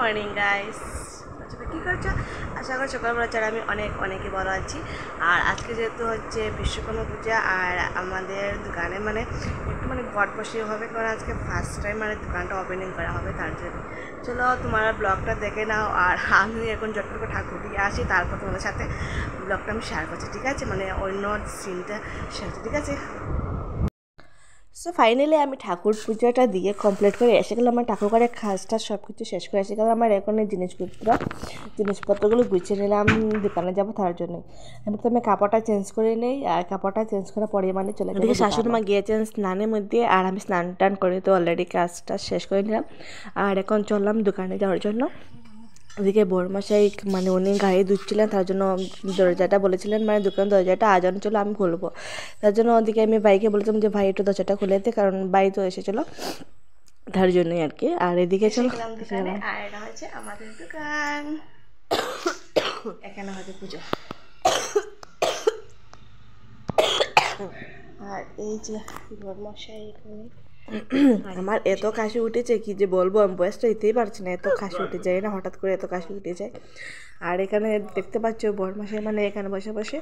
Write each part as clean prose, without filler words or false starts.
Morning guys, কী করছো? আশা করি সকালবেলা ছাড়া আমি অনেকই ভালো আছি। আর আজকে যেহেতু হচ্ছে বিশ্বকর্মা পূজা, আর আমাদের দোকানে একটু ঘট বসিয়ে হবে, কারণ আজকে ফার্স্ট টাইম দোকানটা ওপেনিং করা হবে। তার জন্য চলো তোমার ব্লগটা দেখে নাও। আর আমি এখন যতটুকু করে ঠাকুর দিয়ে আসি, তারপর তোমাদের সাথে ব্লগটা আমি শেয়ার করছি, ঠিক আছে? অন্য সিনটা শেয়ার করছি, ঠিক আছে? সো ফাইনালি আমি ঠাকুর পুজোটা দিয়ে কমপ্লিট করে এসে গেলাম। আমার ঠাকুর ঘরে খাসটা সব কিছু শেষ করে এসে গেলাম। আমার এখন এই জিনিসপত্রগুলো গুছিয়ে নিলাম, দোকানে যাবো তার জন্যই। তো আমি কাপড়টা চেঞ্জ করে নিই, আর কাপড়টা চেঞ্জ করার পরে চলে যাবো। শাশুড়ি মা গিয়েছেন স্নানের মধ্যে, আর আমি স্নান টান করে তো অলরেডি কাজটা শেষ করে নিলাম। আর এখন চললাম দোকানে যাওয়ার জন্য। ওদিকে বড়মশাই উনি গাড়ি ধুচ্ছিলেন, তার জন্য দরজাটা বলেছিলেন, দোকান দরজাটা আজান চলো আমি খুলবো। তার জন্য ওদিকে আমি ভাইকে বলেছিলাম যে ভাই একটু দরজাটা খুলে দিতে, কারণ ভাই তো এসেছিলো, তার জন্যই আর কি। আর এদিকে চলো দোকানে, আর এটা হচ্ছে আমাদের দোকান, এখানে হচ্ছে পুজো। আর এই যে বড়মশাই এখানে। আমার এত কাশি উঠেছে কি যে বলবো, আমি বয়সটা দিতেই পারছি না, এত কাশি উঠে যায় না, হঠাৎ করে এত কাশি উঠে যায়। আর এখানে দেখতে পাচ্ছ বড়মশাই এখানে বসে বসে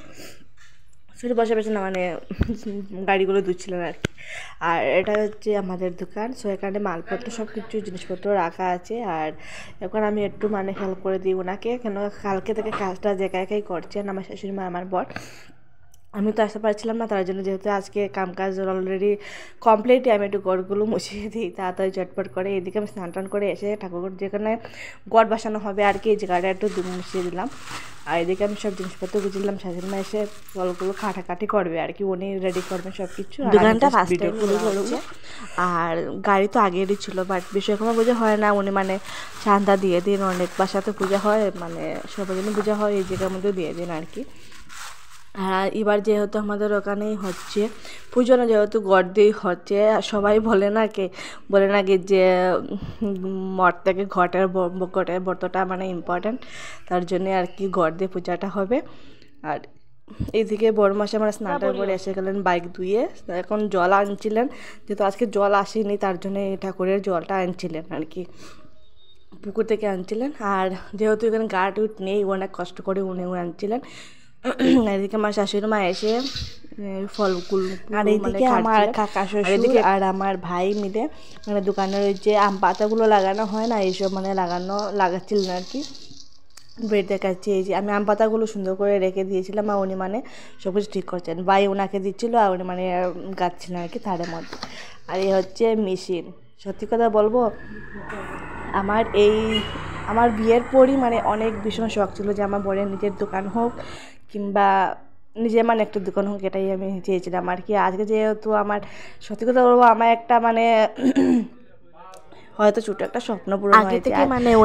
না, গাড়িগুলো ধুচ্ছিলেন আর কি। আর এটা হচ্ছে আমাদের দোকান। সো এখানে মালপত্র সব কিছু জিনিসপত্র রাখা আছে। আর এখন আমি একটু হেল্প করে দিই ওনাকে, কেন কালকে থেকে কাজটা একাই করছেন আমার শাশুড়ি মা, আমার বর। আমি তো আসতে পারছিলাম না, তার জন্য যেহেতু আজকে কাজ অলরেডি কমপ্লিট, আমি একটু গড়গুলো মুছিয়ে দিই তাড়াতাড়ি চটপট করে। এদিকে আমি স্নান টান করে এসে ঠাকুর যেখানে গড় বসানো হবে আর কি, এই জায়গাটা একটু মুছিয়ে দিলাম। আর এদিকে আমি সব জিনিসপত্র বুঝলাম, শাশুড়ি মা এসে ফলগুলো কাটাকাটি করবে আর কি, উনি রেডি করবেন সব কিছু। দোকানটা ভিডিও করছে। আর গাড়ি তো আগেরই ছিল, বাট বিশ্বকর্মা পুজো হয় না, উনি চাঁদা দিয়ে দিন, অনেক বাসাতে পূজা হয়, সবার জন্য পূজা হয়, এই জায়গার মধ্যে দিয়ে দিন আর কি। আর এবার যেহেতু আমাদের ওখানেই হচ্ছে পুজো, না যেহেতু গড় দিয়েই হচ্ছে, সবাই বলে নাকি যে মঠ থেকে ঘটের ব্রতটা ইম্পর্ট্যান্ট, তার জন্যে আর কি গড় দিয়ে পূজাটা হবে। আর এইদিকে বড়মশাই স্নানটা করে এসে গেলেন বাইক ধুয়ে, এখন জল আনছিলেন, যেহেতু আজকে জল আসেনি তার জন্য ঠাকুরের জলটা আনছিলেন আর কি, পুকুর থেকে আনছিলেন। আর যেহেতু এখানে গাড় নেই, অনেক কষ্ট করে উনি আনছিলেন। এদিকে আমার শাশুড়ি মা এসে ফলগুলো, আর এইদিকে আমার কাকা শ্বশুর আর আমার ভাই মিলে দোকানের ওই যে আম পাতাগুলো লাগানো হয় না, এইসব লাগাচ্ছিলেন আর কি। বেড দেখাচ্ছি, এই যে আমি আম পাতাগুলো সুন্দর করে রেখে দিয়েছিলাম, আর উনি সব কিছু ঠিক করছেন, ভাই ওনাকে দিচ্ছিলো, আর উনি গাচ্ছিলেন আর কি তারের মধ্যে। আর এই হচ্ছে মেশিন। সত্যি কথা বলবো, আমার বিয়ের পরই অনেক ভীষণ শখ ছিল যে আমার বরের নিজের দোকান হোক, কিংবা নিজে একটা দোকান হোক, এটাই আমি চেয়েছিলাম আর কি। আজকে যেহেতু আমার, সত্যি কথা বলবো, আমার একটা হয়তো ছোটো একটা স্বপ্ন পূরণ হয়েছে।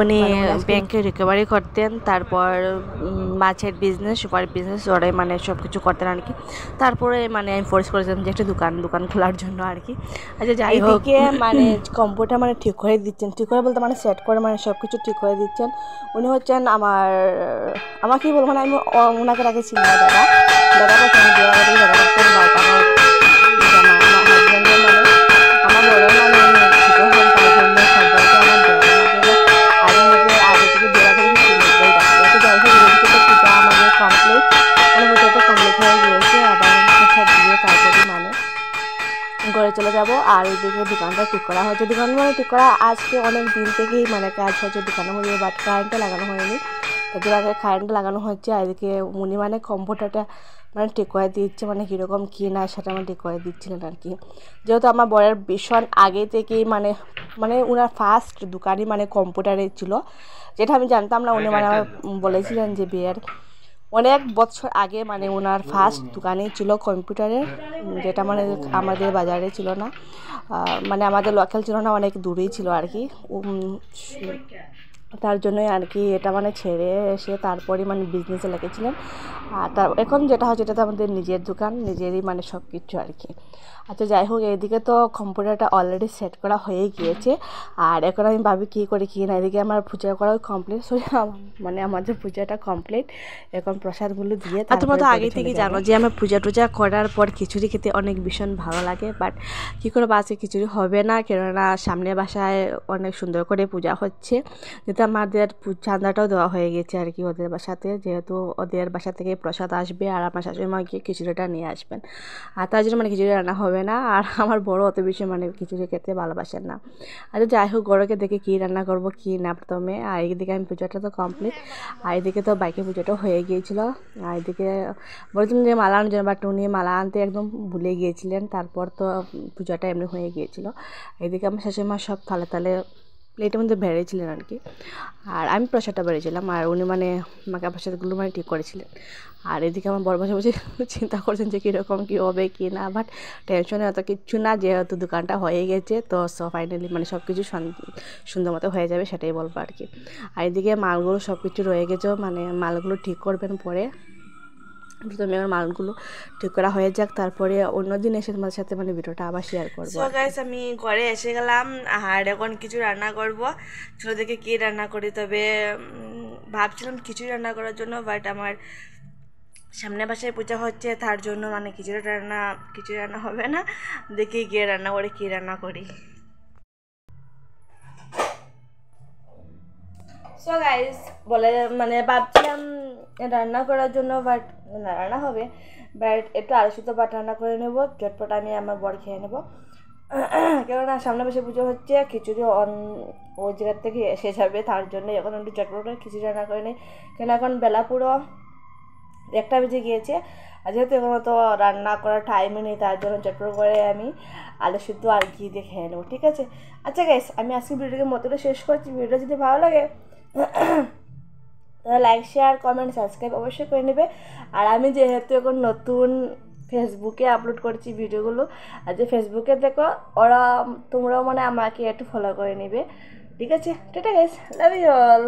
উনি ব্যাংকে রিকভারি করতেন, তারপর মাছের বিজনেস, সুপার বিজনেস, ওরাই সব কিছু করতেন আর কি। তারপরে আমি ফোর্স করেছিলাম যে একটা দোকান খোলার জন্য আর কি। আচ্ছা যাই হোক, কম্পিউটার ঠিক করে দিচ্ছেন, ঠিক করে বলতে সেট করে সব কিছু ঠিক করে দিচ্ছেন। উনি হচ্ছেন আমাকেই বলবো, আমি ওনাকে রাখে চিনি না, দাদা আমার বড় ঘরে চলে যাবো। আর ওইদিকে দোকানটা ঠিক করা হচ্ছে, দোকান ঠিক করা আজকে অনেক দিন থেকেই কাজ হচ্ছে দোকানের মধ্যে, বাট কারেন্টটা লাগানো হয়নি, তাদের আগে কারেন্ট লাগানো হচ্ছে। আর এদিকে উনি কম্পিউটারটা ঠিক করে দিচ্ছে, কীরকম কী না সেটা ঠিক করে দিচ্ছিলেন আর কি। যেহেতু আমার বরের ভীষণ আগে থেকেই ওনার ফার্স্ট দোকানই কম্পিউটারে ছিল, যেটা আমি জানতাম না। উনি আমার বলেছিলেন যে বিয়ের অনেক বছর আগে ওনার ফার্স্ট দোকানেই ছিল কম্পিউটারের, যেটা আমাদের বাজারে ছিল না, আমাদের লোকাল ছিল না, অনেক দূরেই ছিল আর কি। তার জন্যই আর কি এটা ছেড়ে এসে তারপরে বিজনেসে লেগেছিলেন। আর এখন যেটা হচ্ছে, এটা তো আমাদের নিজের দোকান, নিজেরই সব কিছু আর কি। আচ্ছা যাই হোক, এইদিকে তো কম্পিউটারটা অলরেডি সেট করা হয়ে গিয়েছে। আর এখন আমি ভাবি কী করি কী না। এদিকে আমার পূজা করাও কমপ্লিট, আমাদের পূজাটা কমপ্লিট। এখন প্রসাদগুলো দিয়ে, তোমরা তো আগে থেকে জানো যে আমার পূজা টুজা করার পর খিচুড়ি খেতে অনেক ভীষণ ভালো লাগে, বাট কী করে আজকে খিচুড়ি হবে না, কেননা সামনে বাসায় অনেক সুন্দর করে পূজা হচ্ছে, যেহেতু এদিকে আমাদের চাঁদাটাও দেওয়া হয়ে গেছে আর কি ওদের বাসাতে, যেহেতু ওদের বাসা থেকে প্রসাদ আসবে আর আমার শাশুড়ি মা গিয়ে খিচুড়িটা নিয়ে আসবেন, আর তার জন্য মানে খিচুড়ি রান্না হবে না। আর আমার বড় অত বেশি মানে খিচুড়ি খেতে ভালোবাসেন না। আচ্ছা যাই হোক, গড়কে দেখে কী রান্না করব কী না প্রথমে। আর এইদিকে আমি পুজোটা তো কমপ্লিট, আর এদিকে তো বাইকে পুজোটাও হয়ে গিয়েছিলো। আর এদিকে বলছিলাম যে মালা আনার জন্য, বাট উনি মালা আনতে একদম ভুলে গিয়েছিলেন, তারপর তো পুজোটা এমনি হয়ে গিয়েছিলো। এদিকে আমার শাশুড়ি মা সব থালে থালে প্লেটের মধ্যে বেড়েছিলেন আর কি, আর আমি প্রসাদটা বেড়েছিলাম, আর উনি মানে মাকে প্রসাদগুলো মানে ঠিক করেছিলেন। আর এদিকে আমার বড় বসে বসে চিন্তা করছেন যে কীরকম কী হবে কি না, বাট টেনশনে অত কিচ্ছু না, যেহেতু দোকানটা হয়ে গেছে তো ফাইনালি মানে সব কিছু সুন্দর মতো হয়ে যাবে, সেটাই বলবো আর কি। আর এদিকে মালগুলো সব কিছু রয়ে গেছে, মানে মালগুলো ঠিক করবেন পরে। প্রথমে আমার মালগুলো ঠিক করা হয়ে যাক, তারপরে অন্যদিন এসে তোমাদের সাথে মানে ভিডিওটা আবার শেয়ার করবো। সো গাইস, আমি ঘরে এসে গেলাম আর এখন কিছু রান্না করব। চলো দেখে কী রান্না করি। তবে ভাবছিলাম খিচুড়ি রান্না করার জন্য, বাট আমার সামনে বাসায় পূজা হচ্ছে, তার জন্য মানে খিচুড়ি রান্না হবে না। দেখি গিয়ে রান্না করে কী রান্না করি। সো গাইস, বলে মানে ভাবছিলাম রান্না করার জন্য, বাট রান্না হবে, বাট একটু আলু সিদ্ধ ভাত রান্না করে নেব, চটপট আমি আমার বর খেয়ে নেব। কেননা সামনে বসে পুজো হচ্ছে, খিচুড়ি ওই জায়গার থেকে এসে যাবে, তার জন্য এখন একটু চটপট খিচুড়ি রান্না করে নিই। কেন এখন বেলা পুরো 1টা বেজে গিয়েছে, আর যেহেতু এখন তো রান্না করার টাইমে নেই, তার জন্য চটপট করে আমি আলু সিদ্ধ আর ঘি দিয়ে খেয়ে নেবো, ঠিক আছে। আচ্ছা গাইস, আমি আজকে ভিডিওটাকে মতটা শেষ করছি। ভিডিওটা যদি ভালো লাগে তাহলে লাইক, শেয়ার, কমেন্ট, সাবস্ক্রাইব অবশ্যই করে নেবে। আর আমি যেহেতু এখন নতুন ফেসবুকে আপলোড করছি ভিডিওগুলো, আর যে ফেসবুকে দেখো তোমরাও মানে আমাকে একটু ফলো করে নেবে, ঠিক আছে। Tata guys, love you all.